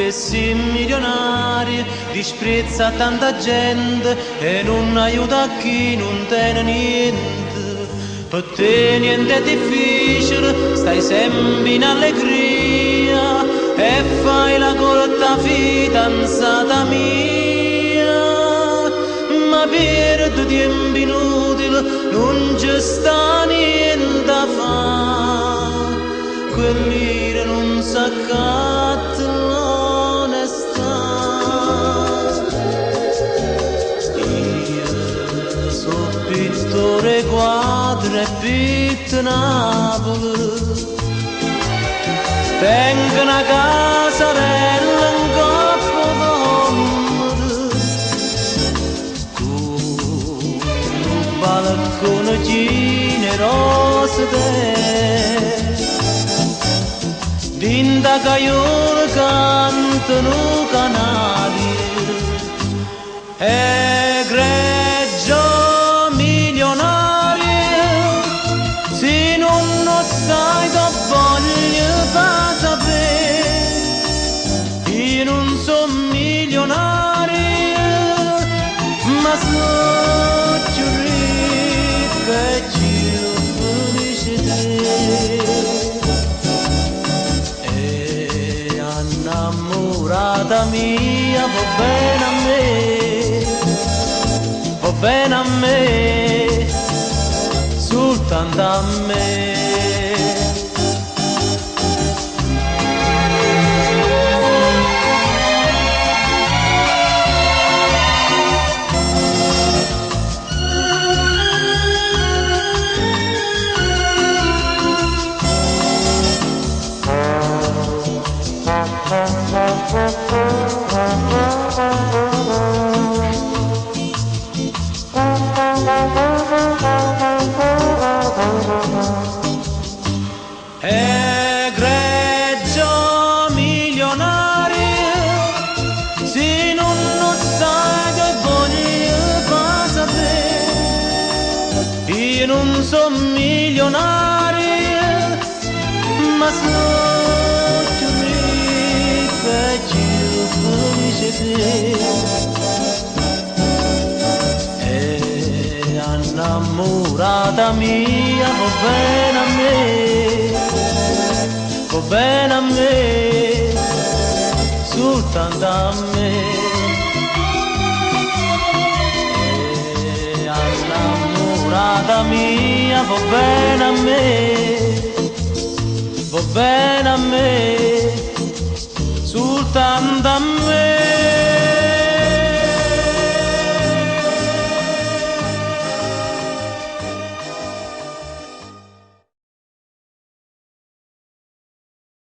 che sei milionario, disprezza tanta gente e non aiuta chi non tiene niente. Per te niente è difficile, stai sempre in allegria e fai la corta fidanzata mia. Ma per due tempi inutili non ci sta niente da fare, quell'ira non s'accatta l'onestà. Io sono pittore quadro e pitto Napoli, tengo una casa bella in coppa comoda, con un balcone generoso te. Dinda caiola cantano canali e greggio milionario, se non lo sai da voglio fa sapere. Io non sono milionario, ma sono più ricco e più felice te. Innamorata mia, va bene a me, soltanto a me. Egregio milionario, se non lo sai che voglio fa sapere. Io non sono milionario, ma sono più ricco e più felice te. Innamorata mia, va bene a me, soltanto a me. Innamorata mia, va bene a me, soltanto a me.